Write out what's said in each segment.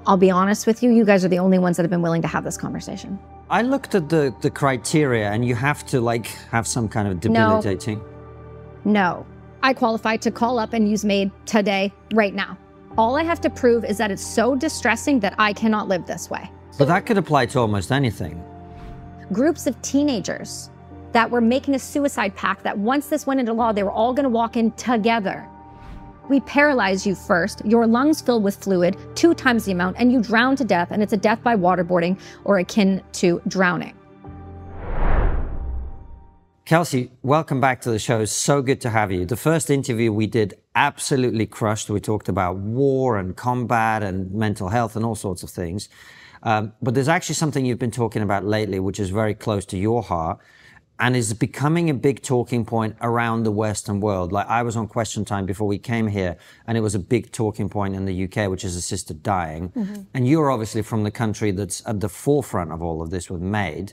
I'll be honest with you, you guys are the only ones that have been willing to have this conversation. I looked at the criteria, and you have to like have some kind of debilitating. No. I qualify to call up and use MAID today, right now. All I have to prove is that it's so distressing that I cannot live this way. But that could apply to almost anything. Groups of teenagers that were making a suicide pact that once this went into law, they were all going to walk in together. We paralyze you first, your lungs fill with fluid 2 times the amount, and you drown to death, and it's a death by waterboarding or akin to drowning. Kelsey, welcome back to the show. It's so good to have you. The first interview we did absolutely crushed. We talked about war and combat and mental health and all sorts of things. But there's actually something you've been talking about lately, which is very close to your heart and is becoming a big talking point around the Western world. Like, I was on Question Time before we came here, and it was a big talking point in the UK, which is assisted dying. And you're obviously from the country that's at the forefront of all of this with MAID.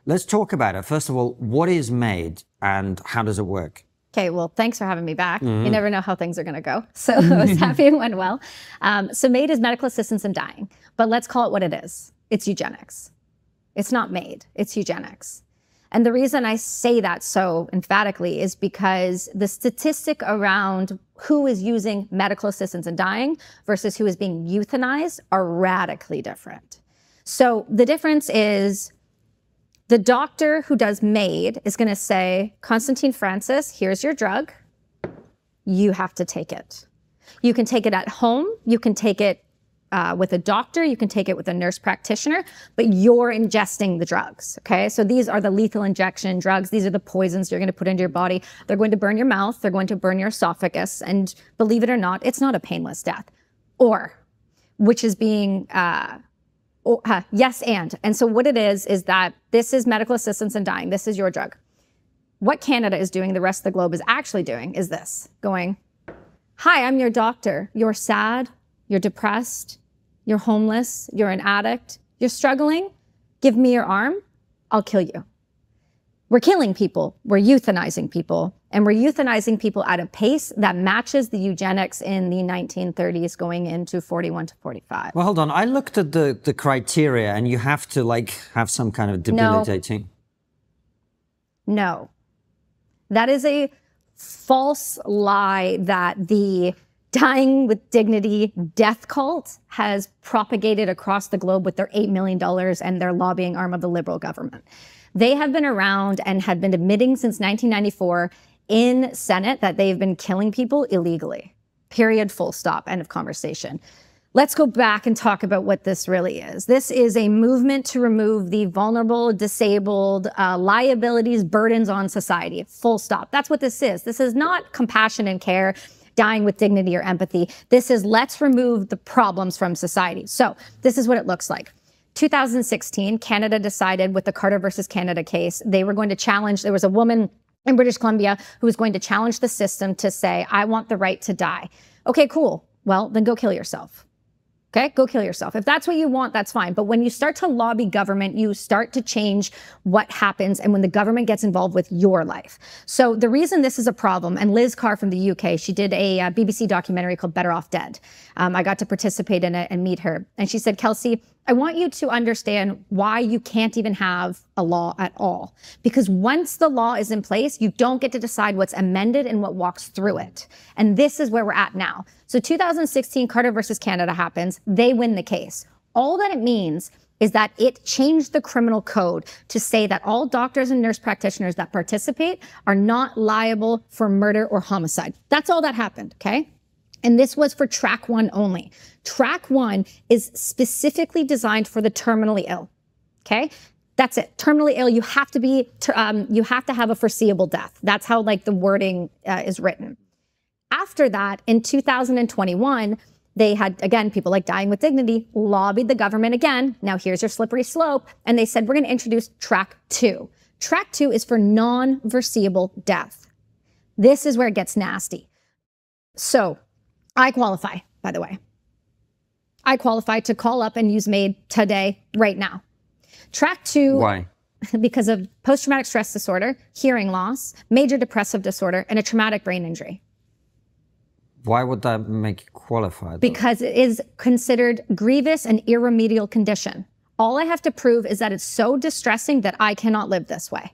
Let's talk about it. First of all, what is MAID and how does it work? Okay, well, thanks for having me back. You never know how things are going to go. So I was happy it went well. So MAID is medical assistance in dying, but let's call it what it is. It's eugenics. It's not MAID, it's eugenics. And the reason I say that so emphatically is because the statistic around who is using medical assistance in dying versus who is being euthanized are radically different. So the difference is the doctor who does MAID is going to say, Constantine Francis, here's your drug. You have to take it. You can take it at home. You can take it with a doctor. You can take it with a nurse practitioner, but you're ingesting the drugs, okay? So these are the lethal injection drugs. These are the poisons you're going to put into your body. They're going to burn your mouth. They're going to burn your esophagus. And believe it or not, it's not a painless death. Or, which is being... yes, and so what it is that this is medical assistance in dying. This is your drug. What Canada is doing, the rest of the globe is actually doing, is this. Going, hi, I'm your doctor. You're sad. You're depressed. You're homeless. You're an addict. You're struggling. Give me your arm. I'll kill you. We're killing people. We're euthanizing people. And we're euthanizing people at a pace that matches the eugenics in the 1930s going into 41 to 45. Well, hold on. I looked at the criteria, and you have to like have some kind of debilitating. No. That is a false lie that the dying with dignity death cult has propagated across the globe with their $8 million and their lobbying arm of the Liberal government. They have been around and had been admitting since 1994 in Senate that they've been killing people illegally. Period, full stop, end of conversation. Let's go back and talk about what this really is. This is a movement to remove the vulnerable, disabled, liabilities, burdens on society. Full stop. That's what this is. This is not compassion and care, dying with dignity or empathy. This is let's remove the problems from society. So this is what it looks like. 2016, Canada decided with the Carter versus Canada case, they were going to challenge, there was a woman in British Columbia who was going to challenge the system to say, I want the right to die. Okay, cool. Well, then go kill yourself. Okay, go kill yourself. If that's what you want, that's fine. But when you start to lobby government, you start to change what happens and when the government gets involved with your life. So the reason this is a problem, and Liz Carr from the UK, she did a BBC documentary called Better Off Dead. I got to participate in it and meet her. And she said, Kelsey, I want you to understand why you can't even have a law at all. Because once the law is in place, you don't get to decide what's amended and what walks through it. And this is where we're at now. So 2016, Carter versus Canada happens. They win the case. All that it means is that it changed the criminal code to say that all doctors and nurse practitioners that participate are not liable for murder or homicide. That's all that happened, okay? And this was for track 1 only. Track 1 is specifically designed for the terminally ill, okay? That's it. Terminally ill, you have to have a foreseeable death. That's how like the wording is written. After that, in 2021, they had, again, people like Dying with Dignity lobbied the government again. Now here's your slippery slope. And they said, we're going to introduce track 2. Track 2 is for non-foreseeable death. This is where it gets nasty. So I qualify, by the way. I qualify to call up and use MAID today, right now. Track 2. Why? Because of post-traumatic stress disorder, hearing loss, major depressive disorder, and a traumatic brain injury. Why would that make you qualify, though? Because it is considered grievous and irremediable condition. All I have to prove is that it's so distressing that I cannot live this way.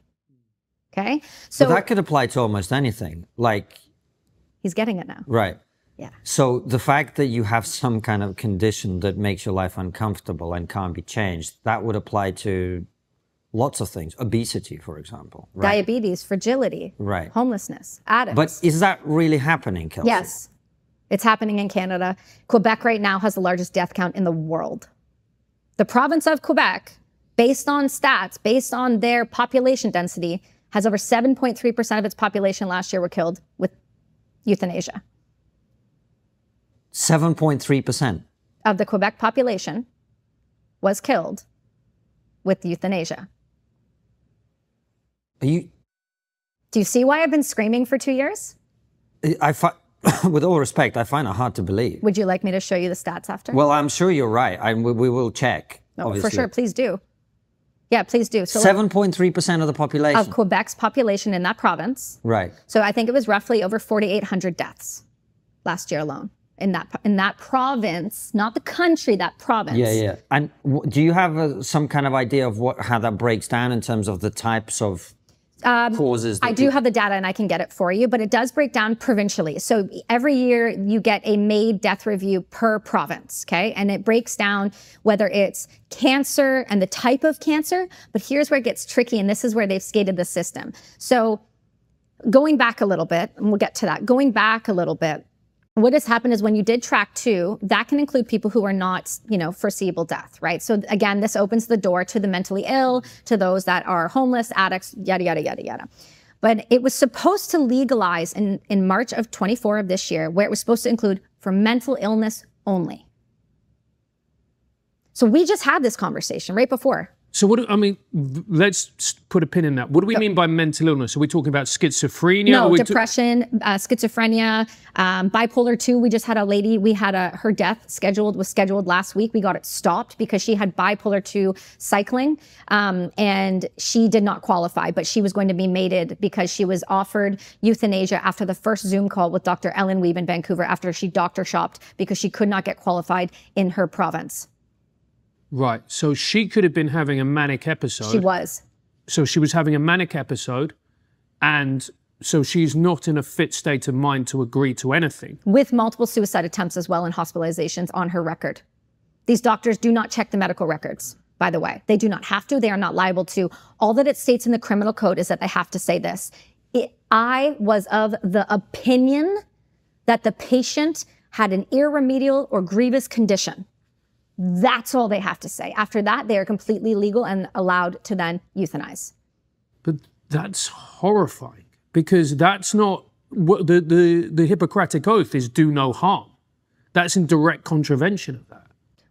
Okay? So that could apply to almost anything. Like, he's getting it now. right. Yeah. So the fact that you have some kind of condition that makes your life uncomfortable and can't be changed, that would apply to lots of things. Obesity, for example. Right? Diabetes, fragility, Right. homelessness, addicts. But is that really happening, Kelsey? Yes, it's happening in Canada. Quebec right now has the largest death count in the world. The province of Quebec, based on stats, based on their population density, has over 7.3% of its population last year were killed with euthanasia. 7.3%. Of the Quebec population was killed with euthanasia. Do you see why I've been screaming for 2 years? With all respect, I find it hard to believe. Would you like me to show you the stats after? Well, I'm sure you're right. We will check. No, obviously. for sure. Please do. Yeah, please do. So 7.3% of the population. of Quebec's population in that province. Right. So I think it was roughly over 4,800 deaths last year alone in that province, not the country, that province. Yeah, yeah. And do you have some kind of idea of how that breaks down in terms of the types of causes? I do have the data and I can get it for you, but it does break down provincially. So every year you get a MAID death review per province, okay? And it breaks down whether it's cancer and the type of cancer, but here's where it gets tricky, and this is where they've skated the system. So going back a little bit, and we'll get to that, going back a little bit, what has happened is when you did track 2, that can include people who are not, foreseeable death, right? So again, this opens the door to the mentally ill, to those that are homeless, addicts, yada, yada, yada, yada. But it was supposed to legalize in March of 24 of this year, where it was supposed to include for mental illness only. So we just had this conversation right before. So let's put a pin in that. What do we mean by mental illness? Are we talking about schizophrenia? No, depression, schizophrenia, bipolar 2. We just had a lady, her death was scheduled last week. We got it stopped because she had bipolar 2 cycling, and she did not qualify, but she was going to be mated because she was offered euthanasia after the first Zoom call with Dr. Ellen Weeb in Vancouver after she doctor shopped because she could not get qualified in her province. Right. So she could have been having a manic episode. She was. So she was having a manic episode, and so she's not in a fit state of mind to agree to anything. With multiple suicide attempts as well and hospitalizations on her record. These doctors do not check the medical records, by the way. They do not have to. They are not liable to. All that it states in the criminal code is that they have to say this. I was of the opinion that the patient had an irremediable or grievous condition. That's all they have to say. After that, they are completely legal and allowed to then euthanize. But that's horrifying, because that's not what the Hippocratic Oath is: do no harm. That's in direct contravention of that.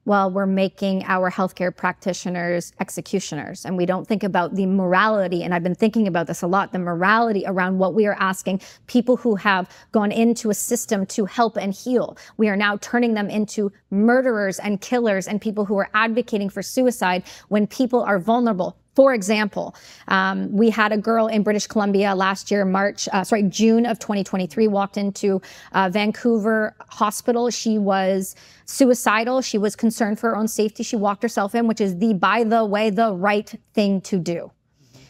Well, we're making our healthcare practitioners executioners, and we don't think about the morality, and I've been thinking about this a lot, the morality around what we are asking people who have gone into a system to help and heal. We are now turning them into murderers and killers and people who are advocating for suicide when people are vulnerable. For example, we had a girl in British Columbia last year, June of 2023, walked into Vancouver hospital. She was suicidal. She was concerned for her own safety. She walked herself in, which is by the way, the right thing to do.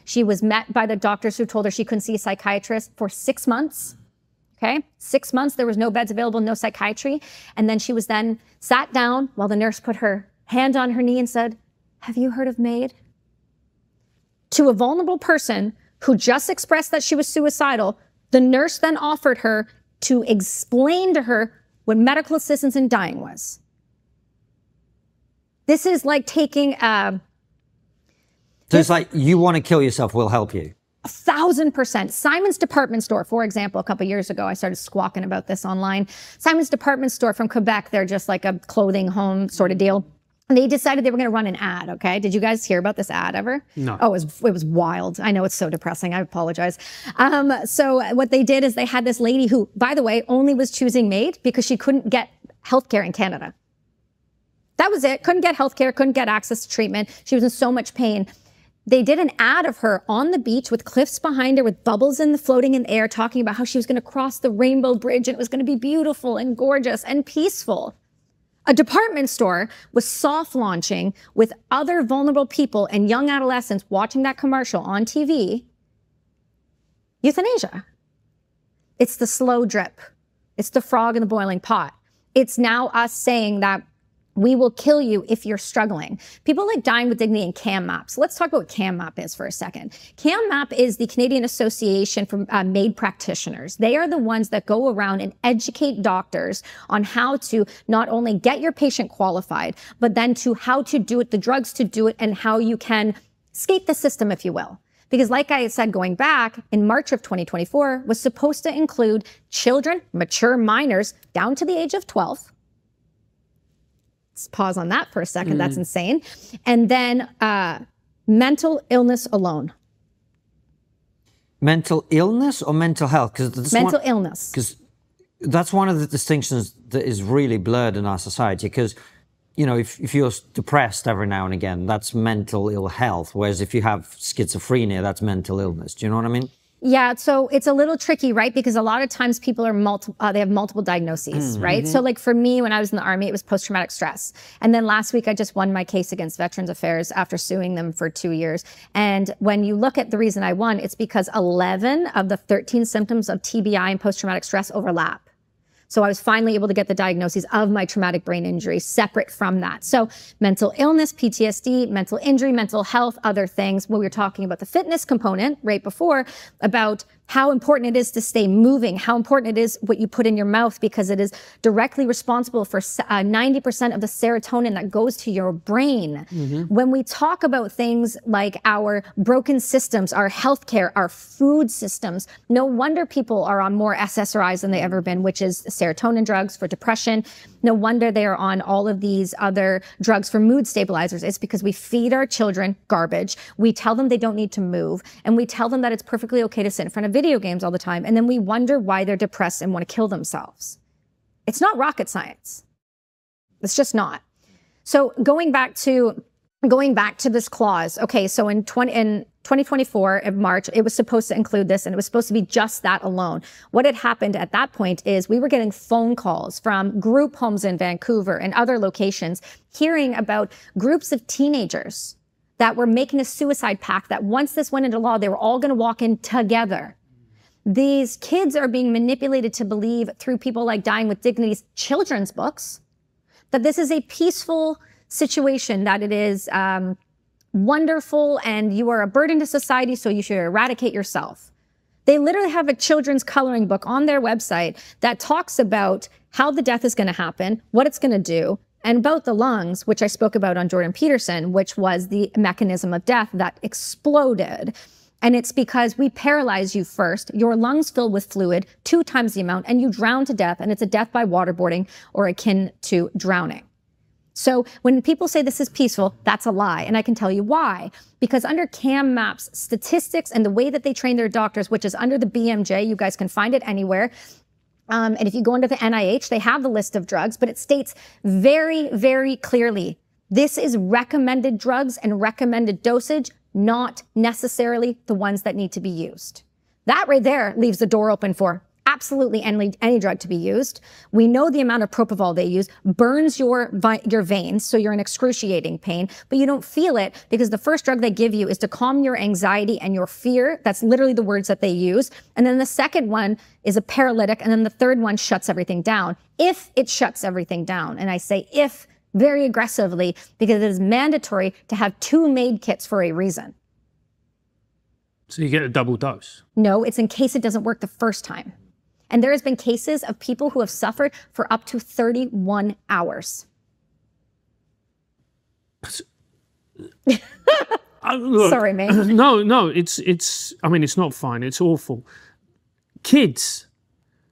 She was met by the doctors who told her she couldn't see a psychiatrist for 6 months. Okay, 6 months, there was no beds available, no psychiatry. And then she was then sat down while the nurse put her hand on her knee and said, "Have you heard of MAID?" To a vulnerable person who just expressed that she was suicidal, the nurse then offered her to explain to her what medical assistance in dying was. This is like taking So it's like, you want to kill yourself, we'll help you. 1,000%. Simon's department store, for example, a couple of years ago, I started squawking about this online. Simon's department store from Quebec, they're just like a clothing home sort of deal. And they decided they were going to run an ad, okay? Did you guys hear about this ad ever? No. Oh, it was wild. I know it's so depressing. I apologize. So what they did is they had this lady who, by the way, only was choosing MAID because she couldn't get healthcare in Canada. That was it. Couldn't get healthcare, couldn't get access to treatment. She was in so much pain. They did an ad of her on the beach with cliffs behind her, with bubbles floating in the air, talking about how she was going to cross the Rainbow Bridge and it was going to be beautiful and gorgeous and peaceful. A department store was soft launching with other vulnerable people and young adolescents watching that commercial on TV. Euthanasia. It's the slow drip. It's the frog in the boiling pot. It's now us saying that we will kill you if you're struggling. People like Dying with Dignity and CAMMAP. So let's talk about what CAMMAP is for a second. CAMMAP is the Canadian Association for MAID Practitioners. They are the ones that go around and educate doctors on how to not only get your patient qualified, but then to how to do it, the drugs to do it, and how you can skate the system, if you will. Because like I said, going back in March of 2024 was supposed to include children, mature minors down to the age of 12. Let's pause on that for a second. That's insane. And then mental illness alone. Mental illness or mental health? Mental illness. Because that's one of the distinctions that is really blurred in our society. Because, you know, if you're depressed every now and again, that's mental ill health. Whereas if you have schizophrenia, that's mental illness. Do you know what I mean? Yeah, so it's a little tricky, right? Because a lot of times people are they have multiple diagnoses, right? So like for me, when I was in the Army, it was post-traumatic stress. And then last week, I just won my case against Veterans Affairs after suing them for 2 years. And when you look at the reason I won, it's because 11 of the 13 symptoms of TBI and post-traumatic stress overlap. So I was finally able to get the diagnoses of my traumatic brain injury separate from that. So mental illness, PTSD, mental injury, mental health, other things. When we were talking about the fitness component right before, about how important it is to stay moving, how important it is what you put in your mouth, because it is directly responsible for 90% of the serotonin that goes to your brain. When we talk about things like our broken systems, our healthcare, our food systems, no wonder people are on more SSRIs than they ever been, which is serotonin drugs for depression. No wonder they are on all of these other drugs for mood stabilizers. It's because we feed our children garbage. We tell them they don't need to move. And we tell them that it's perfectly okay to sit in front of video games all the time. And then we wonder why they're depressed and want to kill themselves. It's not rocket science. It's just not. So going back to this clause. Okay, so in 2024 of March, it was supposed to include this, and it was supposed to be just that alone. What had happened at that point is we were getting phone calls from group homes in Vancouver and other locations, hearing about groups of teenagers that were making a suicide pact, that once this went into law, they were all going to walk in together. These kids are being manipulated to believe through people like Dying with Dignity's children's books that this is a peaceful situation, that it is wonderful and you are a burden to society, so you should eradicate yourself. They literally have a children's coloring book on their website that talks about how the death is going to happen, what it's going to do, and about the lungs, which I spoke about on Jordan Peterson, which was the mechanism of death that exploded. And it's because we paralyze you first, your lungs fill with fluid 2 times the amount, and you drown to death, and it's a death by waterboarding or akin to drowning. So when people say this is peaceful, that's a lie. And I can tell you why. Because under CAMMAP's statistics and the way that they train their doctors, which is under the BMJ, you guys can find it anywhere. And if you go under the NIH, they have the list of drugs, but it states very, very clearly, this is recommended drugs and recommended dosage, not necessarily the ones that need to be used. That right there leaves the door open for absolutely any drug to be used. We know the amount of propofol they use burns your veins, so you're in excruciating pain, but you don't feel it because the first drug they give you is to calm your anxiety and your fear. That's literally the words that they use. And then the second one is a paralytic, and then the third one shuts everything down. If it shuts everything down, and I say if very aggressively because it is mandatory to have 2 MAID kits for a reason. So you get a double dose? No, it's in case it doesn't work the first time. And there has been cases of people who have suffered for up to 31 hours. Look, sorry, man. No, it's, I mean, it's not fine. It's awful. Kids,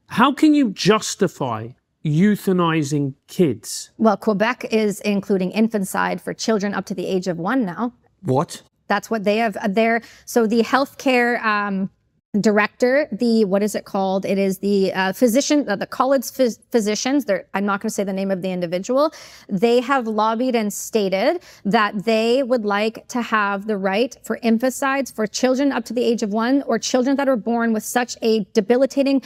how can you justify euthanizing kids? Well, Quebec is including infanticide for children up to the age of 1 now. What? That's what they have there. So the healthcare director, what is it called? It is the physician, the college physicians. I'm not going to say the name of the individual. They have lobbied and stated that they would like to have the right for infanticide for children up to the age of 1 or children that are born with such a debilitating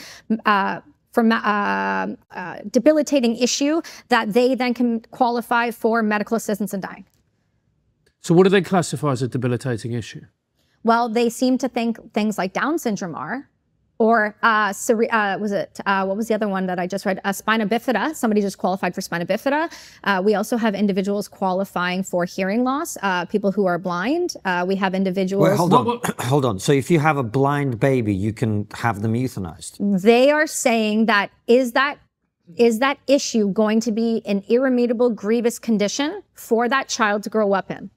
debilitating issue that they then can qualify for medical assistance in dying. So what do they classify as a debilitating issue? Well, they seem to think things like Down syndrome are, or what was the other one that I just read? Spina bifida. Somebody just qualified for spina bifida. We also have individuals qualifying for hearing loss, people who are blind. We have individuals. Wait, hold on. So if you have a blind baby, you can have them euthanized? They are saying that is that issue going to be an irremediable, grievous condition for that child to grow up in?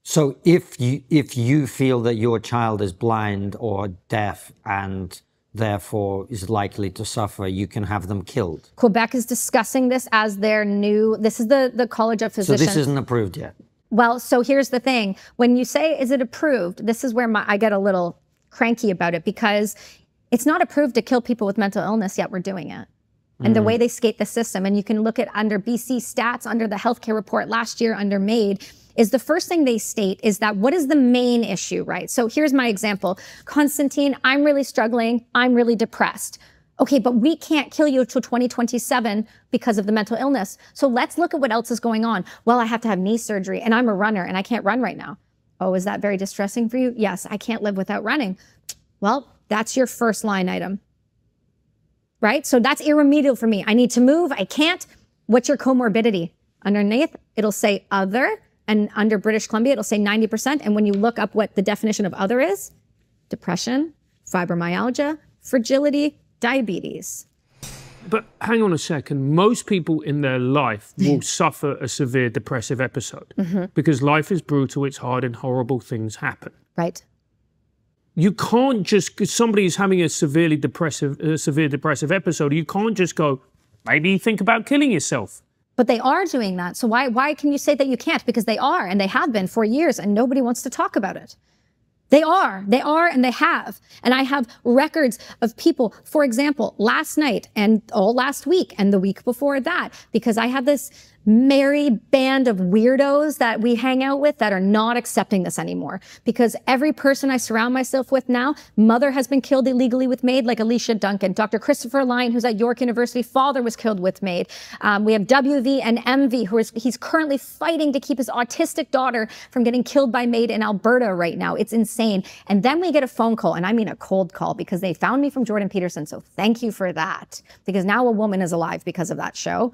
So if you feel that your child is blind or deaf and therefore is likely to suffer, you can have them killed. Quebec is discussing this as their new, this is the College of Physicians. So this isn't approved yet? Well, so here's the thing. When you say, is it approved? This is where I get a little cranky about it, because it's not approved to kill people with mental illness, yet we're doing it. And the way they skate the system, and you can look at under BC stats, under the healthcare report last year, under MAID, is the first thing they state is that what is the main issue, right? So here's my example. Constantine, I'm really struggling. I'm really depressed. Okay, but we can't kill you till 2027 because of the mental illness. So let's look at what else is going on. Well, I have to have knee surgery and I'm a runner and I can't run right now. Oh, is that very distressing for you? Yes, I can't live without running. Well, that's your first line item, right? So that's irremediable for me. I need to move. I can't. What's your comorbidity? Underneath, it'll say other. And under British Columbia, it'll say 90%. And when you look up what the definition of other is, depression, fibromyalgia, fragility, diabetes. But hang on a second. Most people in their life will suffer a severe depressive episode because life is brutal, it's hard, and horrible things happen. Right. You can't just, because somebody's having a severe depressive episode, you can't just go, maybe think about killing yourself. But they are doing that. So why can you say that you can't? Because they are, and they have been for years, and nobody wants to talk about it. They are, and they have. And I have records of people, for example, last night and all last week and the week before that, because I have this merry band of weirdos that we hang out with that are not accepting this anymore. Because every person I surround myself with now, mother has been killed illegally with MAID, like Alicia Duncan. Dr. Christopher Lyon, who's at York University, father was killed with MAID. We have WV and MV, he's currently fighting to keep his autistic daughter from getting killed by MAID in Alberta right now. It's insane. And then we get a phone call, and I mean a cold call, because they found me from Jordan Peterson. So thank you for that, because now a woman is alive because of that show.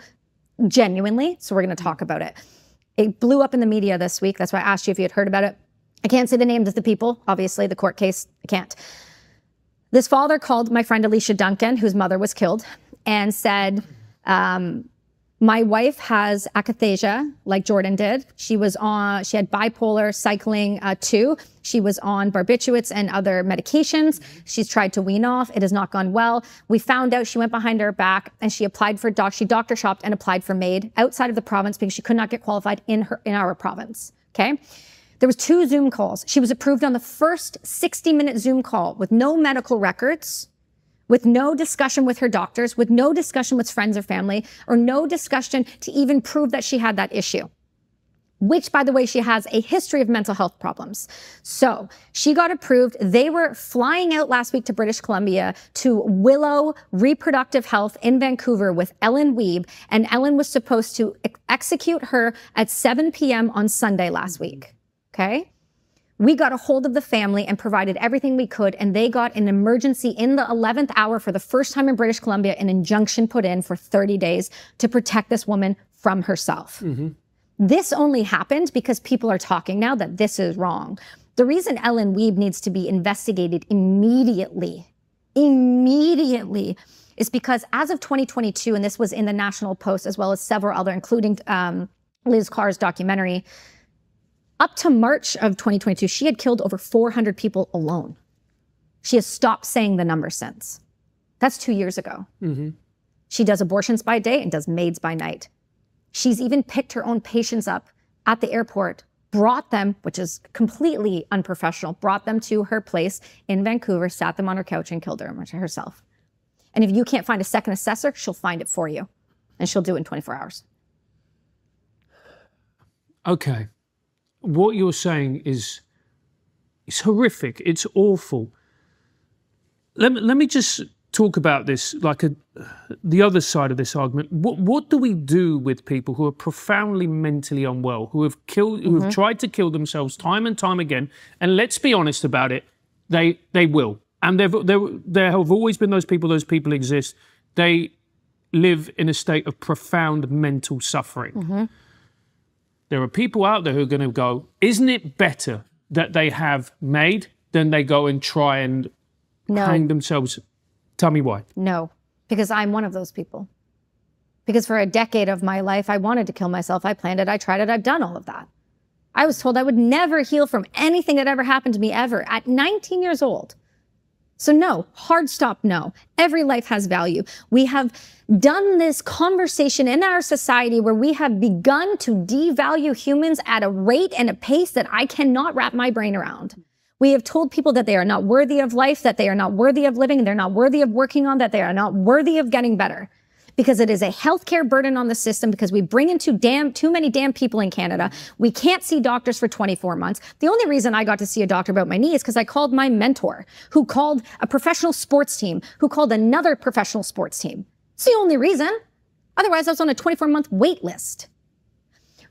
Genuinely. So we're going to talk about it. It blew up in the media this week. That's why I asked you if you had heard about it. I can't say the names of the people. Obviously, the court case, I can't. This father called my friend Alicia Duncan, whose mother was killed, and said, my wife has akathisia, like Jordan did. She had bipolar cycling 2. She was on barbiturates and other medications. She's tried to wean off. It has not gone well. We found out she went behind her back and she applied for she doctor shopped and applied for MAID outside of the province because she could not get qualified in our province. Okay. There was 2 Zoom calls. She was approved on the first 60-minute Zoom call with no medical records, with no discussion with her doctors, with no discussion with friends or family, or no discussion to even prove that she had that issue, which, by the way, she has a history of mental health problems. So she got approved. They were flying out last week to British Columbia to Willow Reproductive Health in Vancouver with Ellen Wiebe, and Ellen was supposed to execute her at 7 p.m. on Sunday last week, okay? We got a hold of the family and provided everything we could, and they got an emergency in the 11th hour for the first time in British Columbia, an injunction put in for 30 days to protect this woman from herself. This only happened because people are talking now that this is wrong. The reason Ellen Wiebe needs to be investigated immediately, is because as of 2022, and this was in the National Post as well as several other, including Liz Carr's documentary, up to March of 2022, she had killed over 400 people alone. She has stopped saying the number since. That's 2 years ago. She does abortions by day and does MAIDs by night. She's even picked her own patients up at the airport brought them, which is completely unprofessional, brought them to her place in Vancouver, sat them on her couch and killed her herself. And if you can't find a second assessor, she'll find it for you. And she'll do it in 24 hours. Okay. What you're saying is it's horrific. It's awful. Let me just talk about this, like the other side of this argument. What do we do with people who are profoundly mentally unwell, who have tried to kill themselves time and time again? And let's be honest about it, they will. And there have always been those people exist. They live in a state of profound mental suffering. There are people out there who are going to go, isn't it better that they have made than they go and try and hang themselves? Tell me why. No, because I'm one of those people. Because for a decade of my life, I wanted to kill myself. I planned it. I tried it. I've done all of that. I was told I would never heal from anything that ever happened to me ever at 19 years old. So no, hard stop, no. Every life has value. We have done this conversation in our society where we have begun to devalue humans at a rate and a pace that I cannot wrap my brain around. We have told people that they are not worthy of life, that they are not worthy of living, they're not worthy of working on, that they are not worthy of getting better. Because it is a healthcare burden on the system, because we bring in too many damn people in Canada. We can't see doctors for 24 months. The only reason I got to see a doctor about my knee is because I called my mentor, who called a professional sports team, who called another professional sports team. It's the only reason. Otherwise, I was on a 24-month wait list.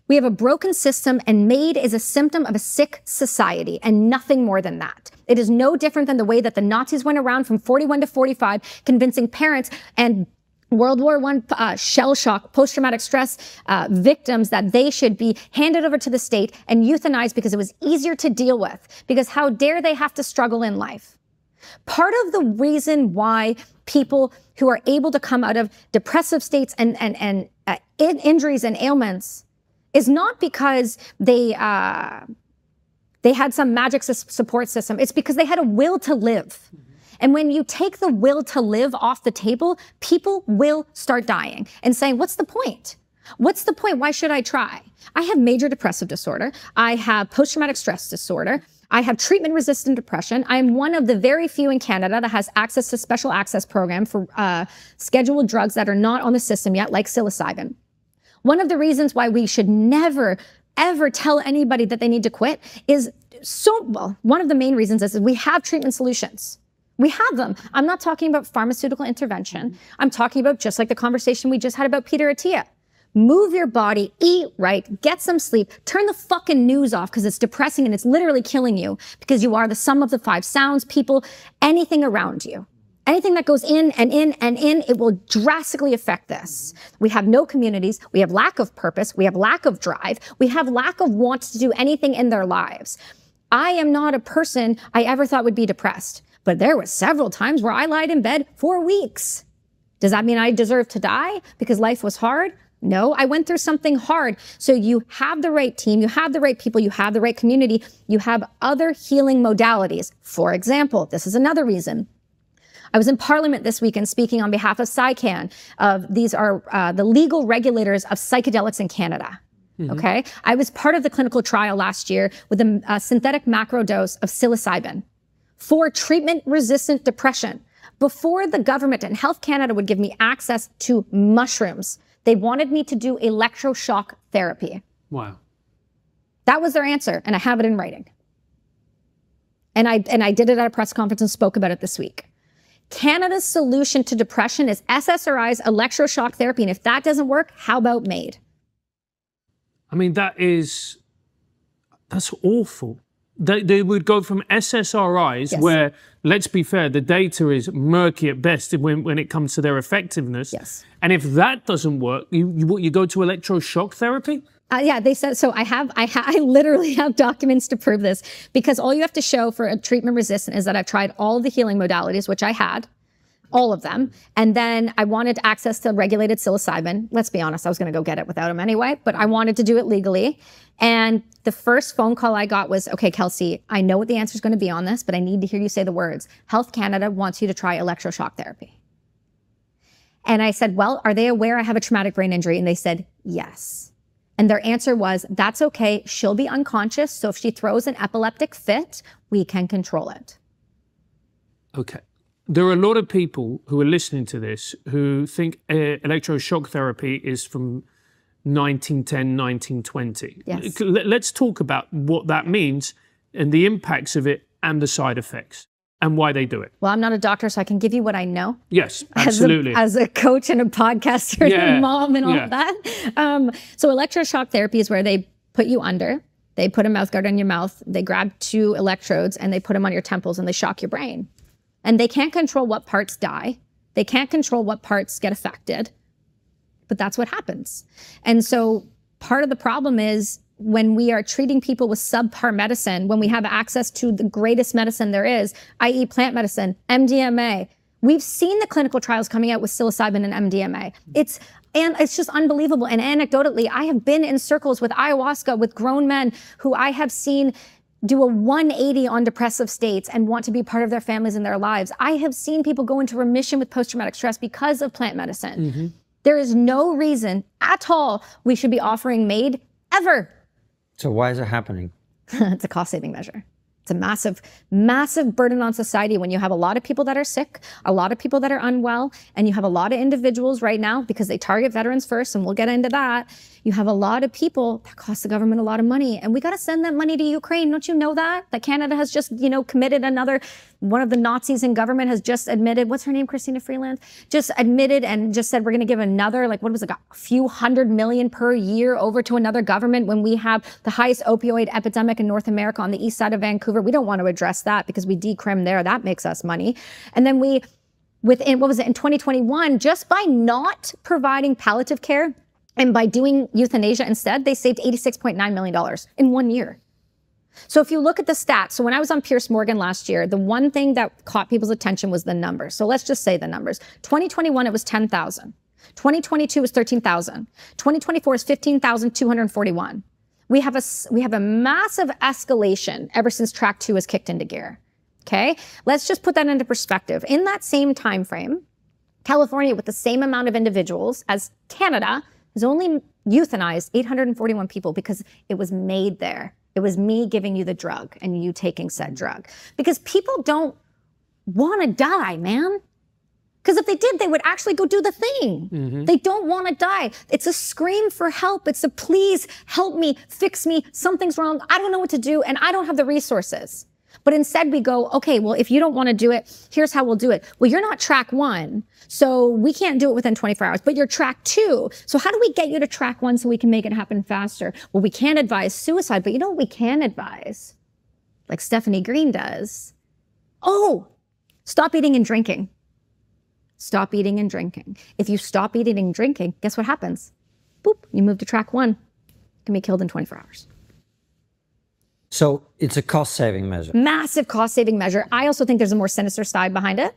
We have a broken system, and MAID is a symptom of a sick society and nothing more than that. It is no different than the way that the Nazis went around from 41 to 45, convincing parents and World War I shell shock, post-traumatic stress victims that they should be handed over to the state and euthanized because it was easier to deal with. Because how dare they have to struggle in life? Part of the reason why people who are able to come out of depressive states and injuries and ailments is not because they had some magic support system. It's because they had a will to live. And when you take the will to live off the table, people will start dying and saying, what's the point? What's the point? Why should I try? I have major depressive disorder. I have post-traumatic stress disorder. I have treatment-resistant depression. I am one of the very few in Canada that has access to special access program for scheduled drugs that are not on the system yet, like psilocybin. One of the reasons why we should never, ever tell anybody that they need to quit is one of the main reasons is we have treatment solutions. We have them. I'm not talking about pharmaceutical intervention. I'm talking about just like the conversation we just had about Peter Attia. Move your body, eat right, get some sleep, turn the fucking news off because it's depressing and it's literally killing you because you are the sum of the five sounds, people, anything around you. Anything that goes in and in and in, it will drastically affect this. We have no communities. We have lack of purpose. We have lack of drive. We have lack of want to do anything in their lives. I am not a person I ever thought would be depressed. But there were several times where I lied in bed for weeks. Does that mean I deserve to die because life was hard? No, I went through something hard. So you have the right team, you have the right people, you have the right community, you have other healing modalities. For example, this is another reason. I was in Parliament this weekend speaking on behalf of PsyCan. These are the legal regulators of psychedelics in Canada. Okay? I was part of the clinical trial last year with a synthetic macrodose of psilocybin for treatment-resistant depression. Before the government and Health Canada would give me access to mushrooms, they wanted me to do electroshock therapy. Wow. That was their answer, and I have it in writing. And I did it at a press conference and spoke about it this week. Canada's solution to depression is SSRIs, electroshock therapy, and if that doesn't work, how about MAID? I mean, that's awful. They would go from SSRIs, yes, where, let's be fair, the data is murky at best when it comes to their effectiveness. Yes. And if that doesn't work, you go to electroshock therapy? Yeah, they said, so I literally have documents to prove this, because all you have to show for a treatment resistant is that I've tried all the healing modalities, which I had, all of them. And then I wanted access to regulated psilocybin. Let's be honest, I was going to go get it without him anyway, but I wanted to do it legally. And the first phone call I got was, okay, Kelsey, I know what the answer is going to be on this, but I need to hear you say the words. Health Canada wants you to try electroshock therapy. And I said, well, are they aware I have a traumatic brain injury? And they said, yes. And their answer was, that's okay. She'll be unconscious. So if she throws an epileptic fit, we can control it. Okay. There are a lot of people who are listening to this who think electroshock therapy is from 1910, 1920. Yes. Let's talk about what that means and the impacts of it and the side effects and why they do it. Well, I'm not a doctor, so I can give you what I know. Yes, absolutely. As a coach and a podcaster and a mom and all of that. So electroshock therapy is where they put you under, they put a mouth guard on your mouth, they grab 2 electrodes and they put them on your temples and they shock your brain. And they can't control what parts die. They can't control what parts get affected. But that's what happens. And so part of the problem is when we are treating people with subpar medicine, when we have access to the greatest medicine there is, i.e. plant medicine, MDMA, we've seen the clinical trials coming out with psilocybin and MDMA. It's just unbelievable. And anecdotally, I have been in circles with ayahuasca with grown men who I have seen do a 180 on depressive states and want to be part of their families and their lives. I have seen people go into remission with post-traumatic stress because of plant medicine. Mm-hmm. There is no reason at all we should be offering MAID ever. So why is it happening? It's a cost-saving measure. It's a massive, massive burden on society when you have a lot of people that are sick, a lot of people that are unwell, and you have a lot of individuals right now, because they target veterans first, and we'll get into that, you have a lot of people that cost the government a lot of money, and we got to send that money to Ukraine. Don't you know that? That Canada has just, committed one of the Nazis in government has just admitted, what's her name, Christina Freeland? Just admitted and just said we're going to give another, a few $100 million per year over to another government when we have the highest opioid epidemic in North America on the east side of Vancouver. We don't want to address that because we decrim there. That makes us money. And then in 2021, just by not providing palliative care and by doing euthanasia instead, they saved $86.9 million in 1 year. So if you look at the stats, so when I was on Pierce Morgan last year, the one thing that caught people's attention was the numbers. So let's just say the numbers. 2021, it was 10,000. 2022 was 13,000. 2024 is 15,241. We have a massive escalation ever since Track 2 has kicked into gear. Okay? Let's just put that into perspective. In that same time frame, California, with the same amount of individuals as Canada, has only euthanized 841 people because it was made there. It was me giving you the drug and you taking said drug. Because people don't want to die, man. Because if they did, they would actually go do the thing. Mm-hmm. They don't want to die. It's a scream for help. It's a please help me, fix me. Something's wrong. I don't know what to do and I don't have the resources. But instead we go, okay, well, if you don't want to do it, here's how we'll do it. Well, you're not track 1, so we can't do it within 24 hours, but you're track 2. So how do we get you to track 1 so we can make it happen faster? Well, we can't advise suicide, but you know what we can advise? Like Stephanie Green does. Oh, stop eating and drinking. Stop eating and drinking. If you stop eating and drinking, guess what happens? Boop, you move to track 1. You can be killed in 24 hours. So it's a cost-saving measure. Massive cost-saving measure. I also think there's a more sinister side behind it.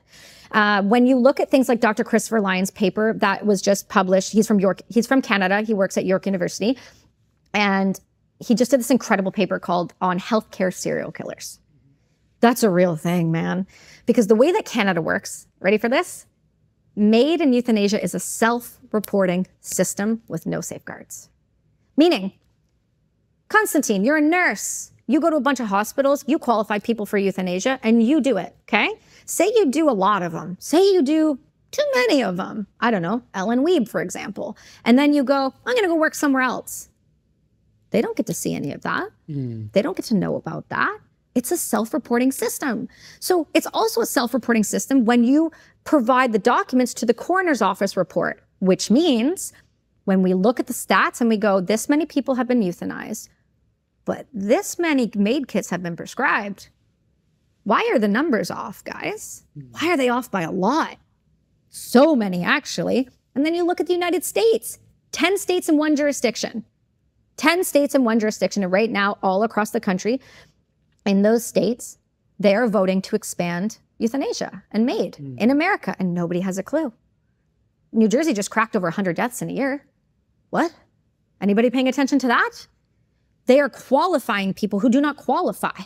When you look at things like Dr. Christopher Lyon's paper that was just published, he's from Canada. He works at York University. And he just did this incredible paper called On Healthcare Serial Killers. That's a real thing, man. Because the way that Canada works, ready for this? MAID and euthanasia is a self-reporting system with no safeguards. Meaning, Constantine, you're a nurse. You go to a bunch of hospitals, you qualify people for euthanasia, and you do it, okay? Say you do a lot of them. Say you do too many of them. I don't know, Ellen Wiebe, for example. And then you go, I'm going to go work somewhere else. They don't get to see any of that. They don't get to know about that. It's a self-reporting system. So it's also a self-reporting system when you provide the documents to the coroner's office report, which means when we look at the stats and we go, this many people have been euthanized, but this many MAID kits have been prescribed. Why are the numbers off, guys? Why are they off by a lot? So many, actually. And then you look at the United States, 10 states in one jurisdiction. 10 states in one jurisdiction. And right now, all across the country, in those states, they are voting to expand euthanasia and MAID in America, and nobody has a clue. New Jersey just cracked over 100 deaths in a year. What? Anybody paying attention to that? They are qualifying people who do not qualify.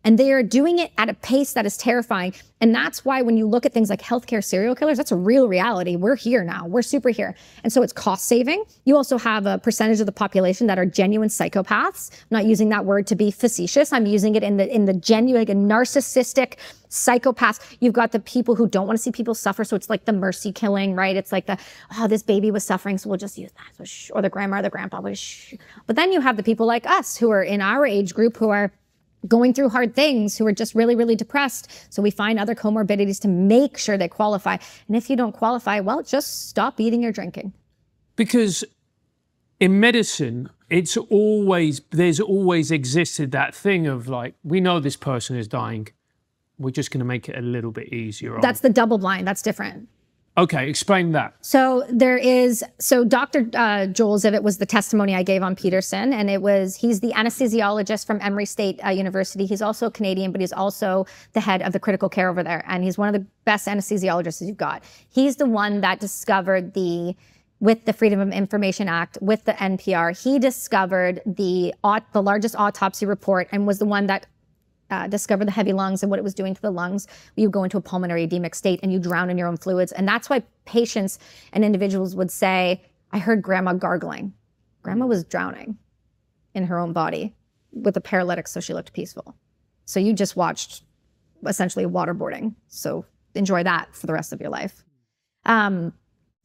And they are doing it at a pace that is terrifying. And that's why when you look at things like healthcare serial killers, that's a real reality. We're here now. We're super here. And so it's cost saving. You also have a percentage of the population that are genuine psychopaths. I'm not using that word to be facetious. I'm using it in the genuine, like a narcissistic psychopaths. You've got the people who don't want to see people suffer. So it's like the mercy killing, right? It's like oh, this baby was suffering, so we'll just use that. So or the grandma or the grandpa. But then you have the people like us who are in our age group who are going through hard things, who are just really, really depressed. So we find other comorbidities to make sure they qualify. And if you don't qualify, well, just stop eating or drinking. Because in medicine, there's always existed that thing of like, we know this person is dying. We're just going to make it a little bit easier. That's the double blind. That's different. Okay, explain that. So Dr. Joel Zivit was the testimony I gave on Peterson, and he's the anesthesiologist from Emory State University. He's also Canadian, but he's also the head of the critical care over there, and he's one of the best anesthesiologists you've got. He's the one that discovered with the Freedom of Information Act, with the NPR, he discovered the largest autopsy report and was the one that discovered the heavy lungs and what it was doing to the lungs. You go into a pulmonary edemic state and you drown in your own fluids. And that's why patients and individuals would say, I heard grandma gargling. Grandma was drowning in her own body with a paralytic, so she looked peaceful. So you just watched essentially waterboarding. So enjoy that for the rest of your life.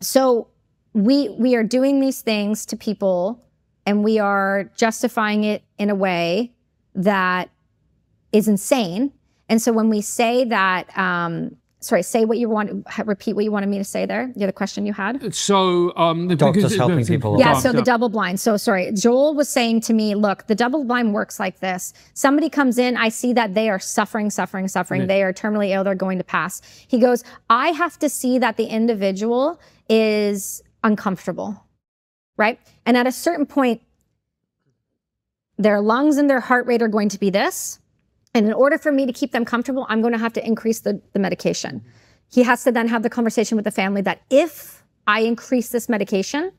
So we are doing these things to people and we are justifying it in a way that is insane. And so when we say that, say what you want, repeat what you wanted me to say there. The question you had. So doctors helping people. Yeah, so the double blind. So sorry, Joel was saying to me, look, the double blind works like this. Somebody comes in, I see that they are suffering. Yeah. They are terminally ill, they're going to pass. He goes, I have to see that the individual is uncomfortable, right? And at a certain point, their lungs and their heart rate are going to be this. And in order for me to keep them comfortable, I'm going to have to increase the medication. He has to then have the conversation with the family that if I increase this medication,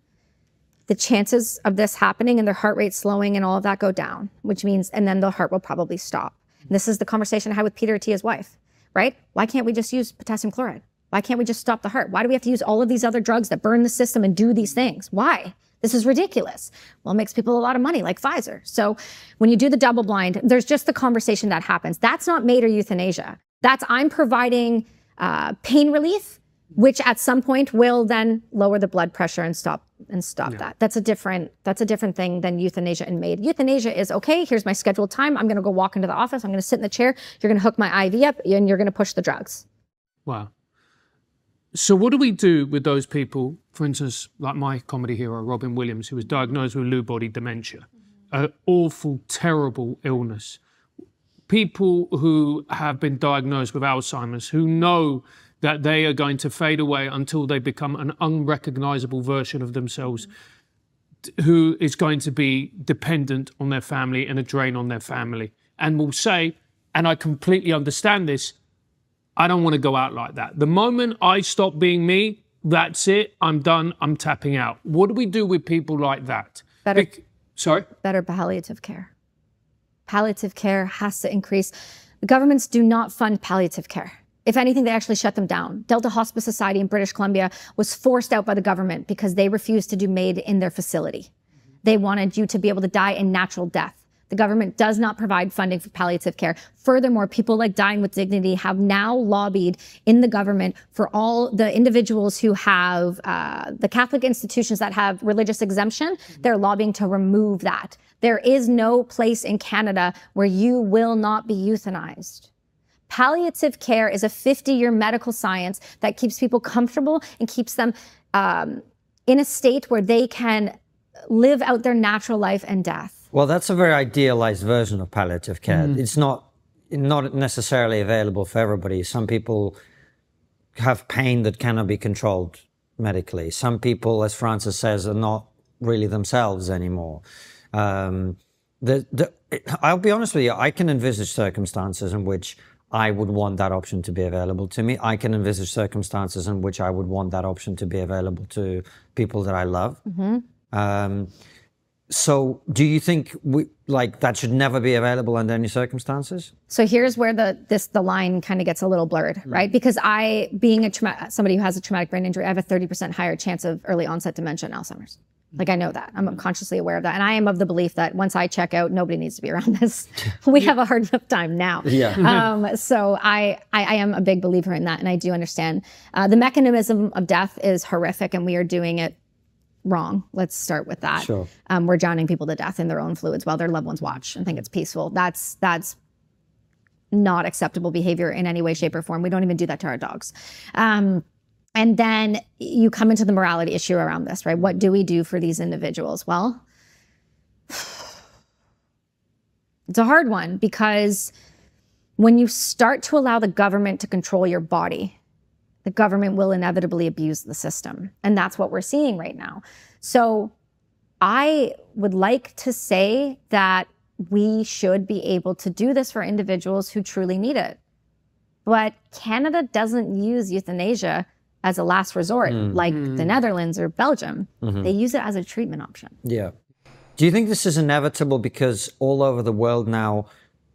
the chances of this happening and their heart rate slowing and all of that go down, which means, and then the heart will probably stop. And this is the conversation I had with Peter Attia's wife, right? Why can't we just use potassium chloride? Why can't we just stop the heart? Why do we have to use all of these other drugs that burn the system and do these things? Why? This is ridiculous. Well, it makes people a lot of money, like Pfizer. So when you do the double blind, there's just the conversation that happens. That's not MAID or euthanasia. That's I'm providing pain relief, which at some point will then lower the blood pressure and stop that. That's a different thing than euthanasia and MAID. Euthanasia is, okay, here's my scheduled time. I'm going to go walk into the office. I'm going to sit in the chair. You're going to hook my IV up and you're going to push the drugs. Wow. So what do we do with those people, for instance, like my comedy hero, Robin Williams, who was diagnosed with Lewy body dementia, an awful, terrible illness. People who have been diagnosed with Alzheimer's, who know that they are going to fade away until they become an unrecognizable version of themselves, who is going to be dependent on their family and a drain on their family, and will say, and I completely understand this, I don't want to go out like that. The moment I stop being me, that's it. I'm done. I'm tapping out. What do we do with people like that? Better palliative care. Palliative care has to increase. The governments do not fund palliative care. If anything, they actually shut them down. Delta Hospice Society in British Columbia was forced out by the government because they refused to do MAID in their facility. They wanted you to be able to die a natural death. The government does not provide funding for palliative care. Furthermore, people like Dying with Dignity have now lobbied in the government for all the individuals who have the Catholic institutions that have religious exemption. They're lobbying to remove that. There is no place in Canada where you will not be euthanized. Palliative care is a 50-year medical science that keeps people comfortable and keeps them in a state where they can live out their natural life and death. Well, that's a very idealized version of palliative care. It's not necessarily available for everybody. Some people have pain that cannot be controlled medically. Some people, as Francis says, are not really themselves anymore. I'll be honest with you, I can envisage circumstances in which I would want that option to be available to me. I can envisage circumstances in which I would want that option to be available to people that I love. So do you think that should never be available under any circumstances? So here's where the line kind of gets a little blurred, right? Because being somebody who has a traumatic brain injury, I have a 30% higher chance of early onset dementia and Alzheimer's. Like, I know that. I'm consciously aware of that. And I am of the belief that once I check out, nobody needs to be around this. We have a hard enough time now. Yeah. So I am a big believer in that. And I do understand. The mechanism of death is horrific and we are doing it wrong. Let's start with that. Sure. We're drowning people to death in their own fluids while their loved ones watch and think it's peaceful. That's not acceptable behavior in any way, shape, or form. We don't even do that to our dogs. And then you come into the morality issue around this, right? What do we do for these individuals? Well, it's a hard one because when you start to allow the government to control your body, the government will inevitably abuse the system. And that's what we're seeing right now. So I would like to say that we should be able to do this for individuals who truly need it. But Canada doesn't use euthanasia as a last resort, like the Netherlands or Belgium. They use it as a treatment option. Yeah. Do you think this is inevitable because all over the world now,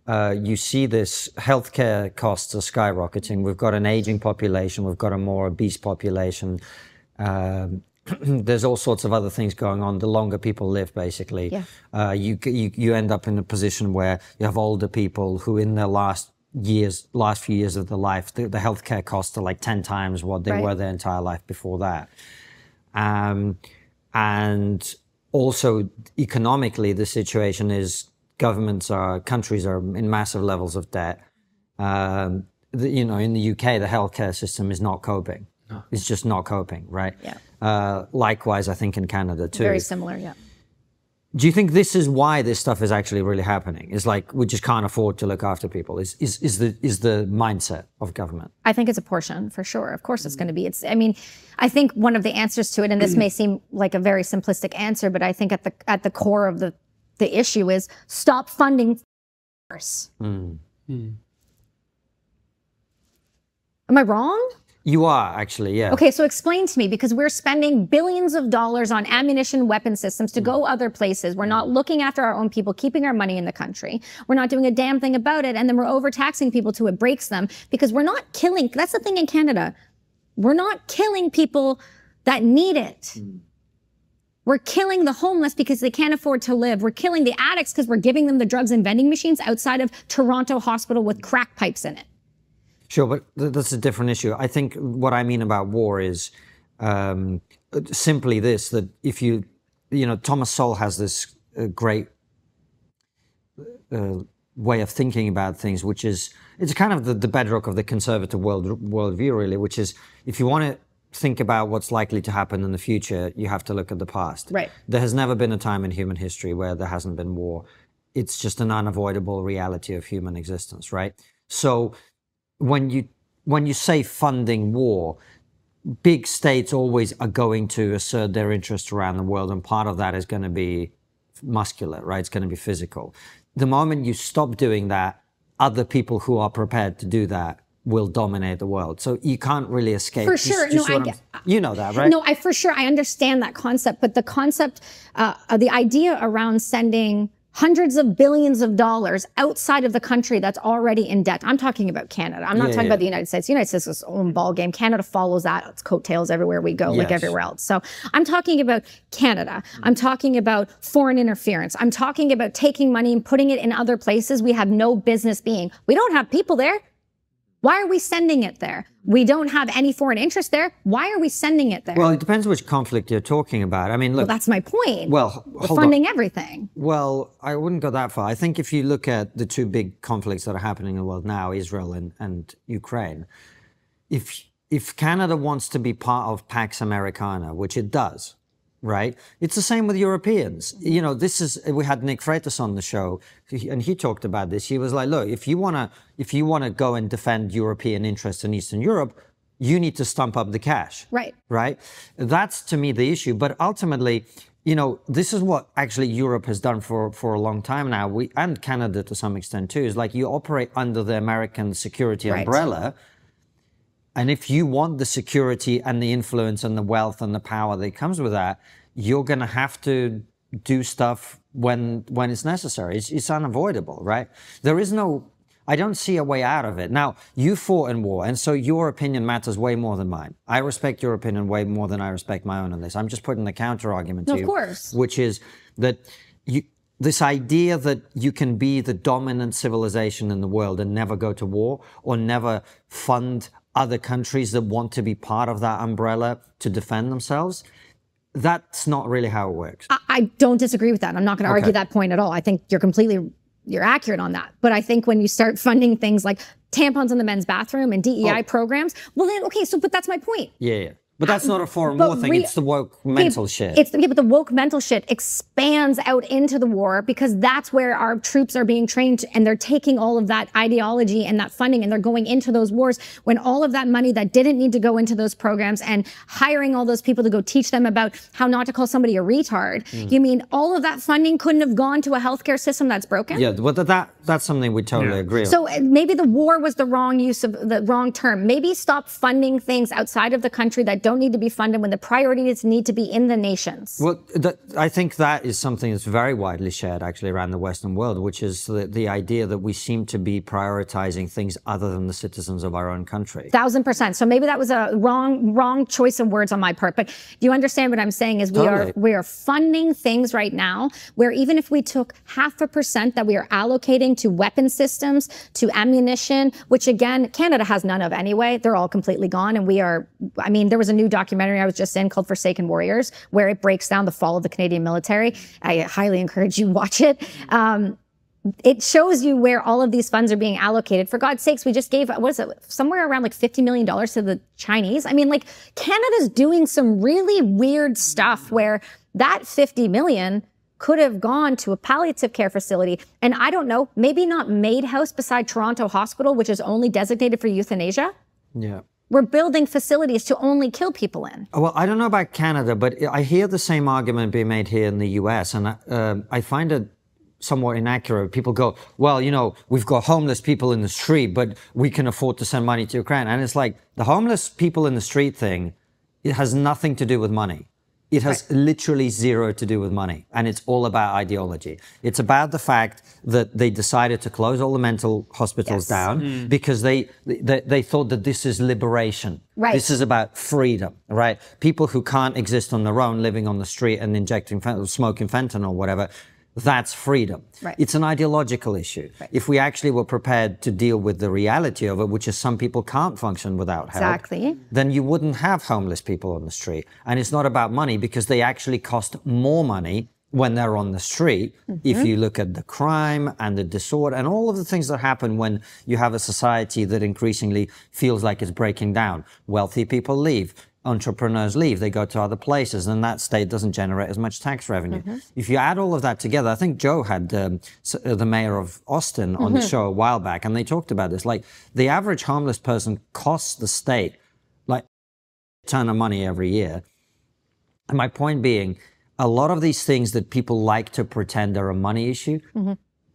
you see this healthcare costs are skyrocketing. We've got an aging population. We've got a more obese population. There's all sorts of other things going on. The longer people live, basically, you end up in a position where you have older people who in their last few years of their life, the healthcare costs are like 10 times what they were their entire life before that. And also economically, the situation is countries are in massive levels of debt. In the UK, the healthcare system is not coping. No. It's just not coping, right? Yeah. Likewise, I think in Canada too. Very similar, yeah. Do you think this is why this stuff is actually really happening? It's like we just can't afford to look after people. Is the mindset of government? I think it's a portion for sure. Of course, it's going to be. I think one of the answers to it, and this may seem like a very simplistic answer, but I think at the core of the issue is stop funding first. Am I wrong? You are, actually, yeah. Okay, so explain to me, because we're spending billions of dollars on ammunition, weapon systems to go other places. We're not looking after our own people, keeping our money in the country. We're not doing a damn thing about it, and then we're overtaxing people till it breaks them, because we're not killing. That's the thing in Canada. We're not killing people that need it. We're killing the homeless because they can't afford to live. We're killing the addicts because we're giving them the drugs and vending machines outside of Toronto Hospital with crack pipes in it. Sure, but that's a different issue. I think what I mean about war is simply this, that if Thomas Sowell has this great way of thinking about things, which is, it's kind of the bedrock of the conservative worldview, really, which is if you want to think about what's likely to happen in the future, you have to look at the past. Right. There has never been a time in human history where there hasn't been war. It's just an unavoidable reality of human existence, right? So when you say funding war, big states always are going to assert their interests around the world, and part of that is going to be muscular, right? It's going to be physical. The moment you stop doing that, other people who are prepared to do that will dominate the world. So you can't really escape. For sure. You know that, right? No, I understand that concept, but the concept, the idea around sending hundreds of billions of dollars outside of the country that's already in debt. I'm talking about Canada. I'm not talking about the United States. The United States is its own ball game. Canada follows that. It's coattails everywhere we go, like everywhere else. So I'm talking about Canada. I'm talking about foreign interference. I'm talking about taking money and putting it in other places we have no business being. We don't have people there. Why are we sending it there? We don't have any foreign interest there. Why are we sending it there? Well, it depends which conflict you're talking about. I mean, look. Well, that's my point. Well, we're funding everything. Well, I wouldn't go that far. I think if you look at the two big conflicts that are happening in the world now, Israel and Ukraine, if Canada wants to be part of Pax Americana, which it does, right? It's the same with Europeans. We had Nick Freitas on the show, and he talked about this. He was like, look, if you want to go and defend European interests in Eastern Europe, you need to stump up the cash. Right. Right? That's, to me, the issue. But ultimately, this is what actually Europe has done for a long time now, and Canada to some extent too, is like you operate under the American security umbrella. And if you want the security and the influence and the wealth and the power that comes with that, you're going to have to do stuff when it's necessary. It's unavoidable, right? There is no, I don't see a way out of it. Now, you fought in war, and so your opinion matters way more than mine. I respect your opinion way more than I respect my own on this. I'm just putting the counter argument to you. Of course. Which is that this idea that you can be the dominant civilization in the world and never go to war or never fund other countries that want to be part of that umbrella to defend themselves, that's not really how it works. I don't disagree with that. I'm not going to argue that point at all. I think you're accurate on that. But I think when you start funding things like tampons in the men's bathroom and DEI programs, well then, okay, but that's my point. Yeah. But that's not a foreign war thing. It's the woke mental shit. But the woke mental shit expands out into the war because that's where our troops are being trained, and they're taking all of that ideology and that funding and they're going into those wars when all of that money that didn't need to go into those programs and hiring all those people to go teach them about how not to call somebody a retard. You mean all of that funding couldn't have gone to a healthcare system that's broken? Yeah, well, that's something we totally agree on. So maybe the war was the wrong use of the wrong term. Maybe stop funding things outside of the country that don't need to be funded when the priorities need to be in the nations. Well, I think that is something that's very widely shared actually around the Western world, which is the idea that we seem to be prioritizing things other than the citizens of our own country. 1000%. So maybe that was a wrong choice of words on my part. But do you understand what I'm saying is we are funding things right now where even if we took 0.5% that we are allocating to weapon systems, to ammunition, which again, Canada has none of anyway, they're all completely gone. And there was a new documentary I was just in called Forsaken Warriors, where it breaks down the fall of the Canadian military. I highly encourage you watch it. It shows you where all of these funds are being allocated. For God's sakes, we just gave, somewhere around like $50 million to the Chinese. I mean, like, Canada's doing some really weird stuff where that $50 million could have gone to a palliative care facility. And I don't know, maybe not Maid House beside Toronto Hospital, which is only designated for euthanasia. Yeah. We're building facilities to only kill people in. Well, I don't know about Canada, but I hear the same argument being made here in the US, and I find it somewhat inaccurate. People go, well, we've got homeless people in the street, but we can afford to send money to Ukraine. And it's like, the homeless people in the street thing, it has nothing to do with money. It has literally zero to do with money, and it's all about ideology. It's about the fact that they decided to close all the mental hospitals down because they thought that this is liberation. Right. This is about freedom, right? People who can't exist on their own, living on the street and smoking fentanyl or whatever, that's freedom. Right. It's an ideological issue. Right. If we actually were prepared to deal with the reality of it, which is some people can't function without help, then you wouldn't have homeless people on the street. And it's not about money because they actually cost more money when they're on the street. If you look at the crime and the disorder and all of the things that happen when you have a society that increasingly feels like it's breaking down. Wealthy people leave. Entrepreneurs leave, they go to other places, and that state doesn't generate as much tax revenue. If you add all of that together, I think Joe had the mayor of Austin on the show a while back, and they talked about this. Like, the average homeless person costs the state like a ton of money every year. And my point being, a lot of these things that people like to pretend are a money issue,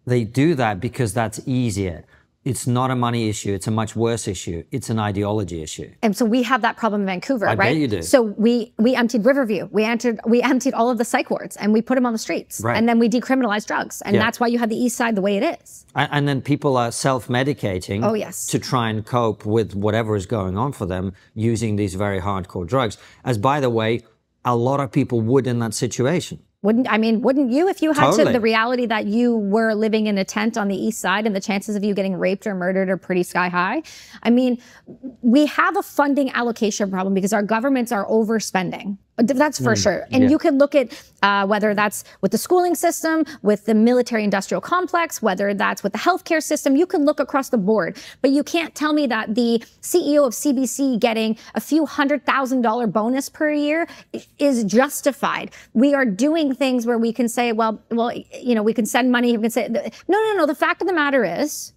they do that because that's easier. It's not a money issue. It's a much worse issue. It's an ideology issue. And so we have that problem in Vancouver, right? I bet you do. So we emptied Riverview. We emptied all of the psych wards and we put them on the streets. Right. And then we decriminalized drugs. And that's why you have the East Side the way it is. And then people are self-medicating to try and cope with whatever is going on for them using these very hardcore drugs. As, by the way, a lot of people would in that situation. Wouldn't you if you had the reality that you were living in a tent on the East Side and the chances of you getting raped or murdered are pretty sky high? I mean, we have a funding allocation problem because our governments are overspending. That's for sure. And you can look at whether that's with the schooling system, with the military industrial complex, whether that's with the healthcare system. You can look across the board, but you can't tell me that the CEO of CBC getting a few $100,000 bonus per year is justified. We are doing things where we can say, well, we can send money. We can say, no. The fact of the matter is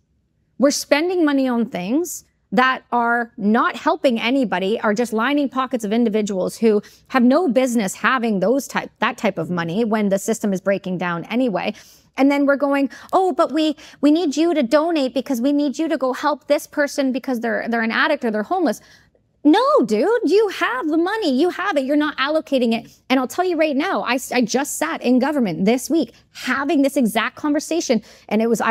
we're spending money on things that are not helping anybody, are just lining pockets of individuals who have no business having that type of money when the system is breaking down anyway. And then we're going, oh, but we need you to donate because we need you to go help this person because they're an addict or they're homeless. No, dude, you have the money. You have it. You're not allocating it. And I'll tell you right now, I just sat in government this week having this exact conversation. And it was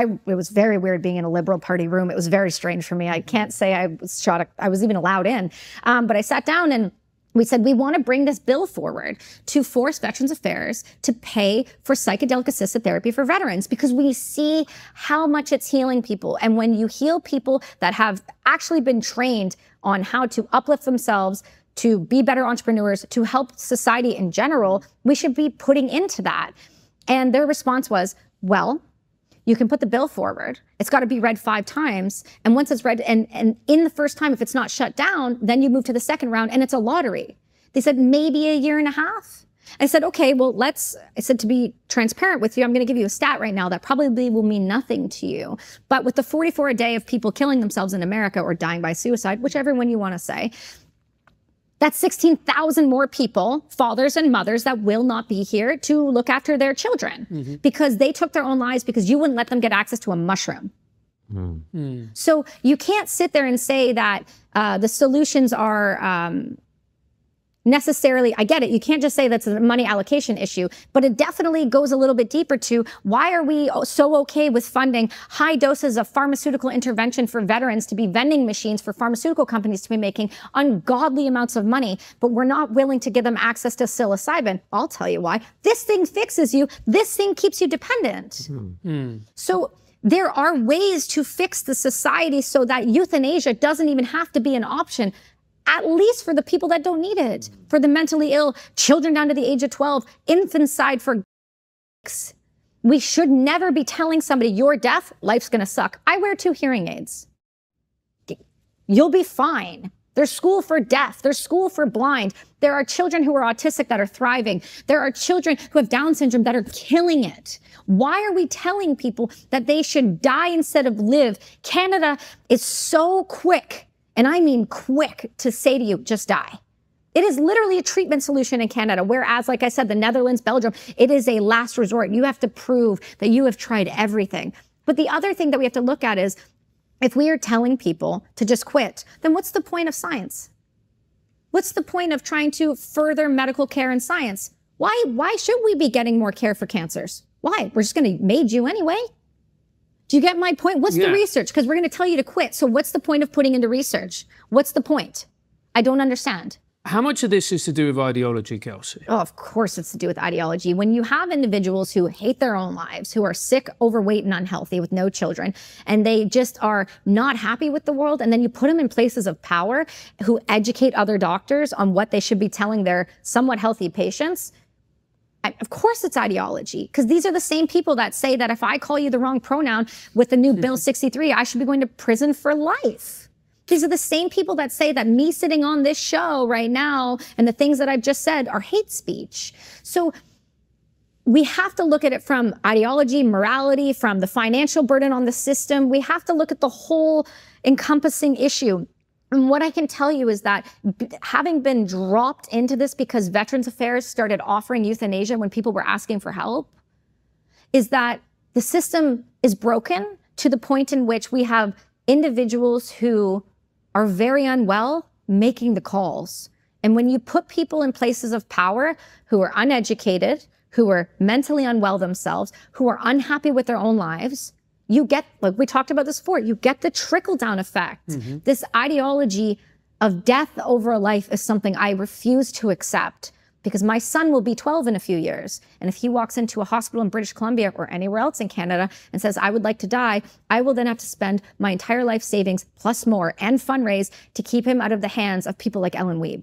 very weird being in a Liberal Party room. It was very strange for me. I can't say I was even allowed in. But I sat down and we said, we want to bring this bill forward to force Veterans Affairs to pay for psychedelic assisted therapy for veterans, because we see how much it's healing people. And when you heal people that have actually been trained on how to uplift themselves, to be better entrepreneurs, to help society in general, we should be putting into that. And their response was, well, you can put the bill forward. It's got to be read 5 times. And once it's read, and in the first time, if it's not shut down, then you move to the second round and it's a lottery. They said maybe a year and a half. I said, okay, well, I said, to be transparent with you, I'm going to give you a stat right now that probably will mean nothing to you. But with the 44 a day of people killing themselves in America or dying by suicide, whichever one you want to say, that's 16,000 more people, fathers and mothers, that will not be here to look after their children because they took their own lives because you wouldn't let them get access to a mushroom. So you can't sit there and say that the solutions are necessarily, I get it, you can't just say that's a money allocation issue, but it definitely goes a little bit deeper to why are we so okay with funding high doses of pharmaceutical intervention for veterans to be vending machines for pharmaceutical companies to be making ungodly amounts of money, but we're not willing to give them access to psilocybin? I'll tell you why. This thing fixes you. This thing keeps you dependent. So there are ways to fix the society so that euthanasia doesn't even have to be an option, at least for the people that don't need it, for the mentally ill, children down to the age of 12, infanticide for we should never be telling somebody you're deaf, life's gonna suck. I wear 2 hearing aids. You'll be fine. There's school for deaf. There's school for blind. There are children who are autistic that are thriving. There are children who have Down syndrome that are killing it. Why are we telling people that they should die instead of live? Canada is so quick, and I mean quick, to say to you, just die. It is literally a treatment solution in Canada, whereas, like I said, the Netherlands, Belgium, it is a last resort. You have to prove that you have tried everything. But the other thing that we have to look at is, if we are telling people to just quit, then what's the point of science? What's the point of trying to further medical care and science? Why should we be getting more care for cancers? Why? We're just going to maid you anyway. Do you get my point? What's the research? Because we're going to tell you to quit. So what's the point of putting into research? What's the point? I don't understand. How much of this is to do with ideology, Kelsey? Oh, of course it's to do with ideology. When you have individuals who hate their own lives, who are sick, overweight, and unhealthy with no children, and they just are not happy with the world, and then you put them in places of power who educate other doctors on what they should be telling their somewhat healthy patients, of course it's ideology, because these are the same people that say that if I call you the wrong pronoun with the new Bill 63, I should be going to prison for life. These are the same people that say that me sitting on this show right now and the things that I've just said are hate speech. So we have to look at it from ideology, morality, from the financial burden on the system. We have to look at the whole encompassing issue. And what I can tell you is that having been dropped into this because Veterans Affairs started offering euthanasia when people were asking for help, is that the system is broken to the point in which we have individuals who are very unwell making the calls. And when you put people in places of power who are uneducated, who are mentally unwell themselves, who are unhappy with their own lives, you get, like we talked about this before, you get the trickle-down effect. This ideology of death over a life is something I refuse to accept, because my son will be 12 in a few years. And if he walks into a hospital in British Columbia or anywhere else in Canada and says, I would like to die, I will then have to spend my entire life savings plus more and fundraise to keep him out of the hands of people like Ellen Wiebe.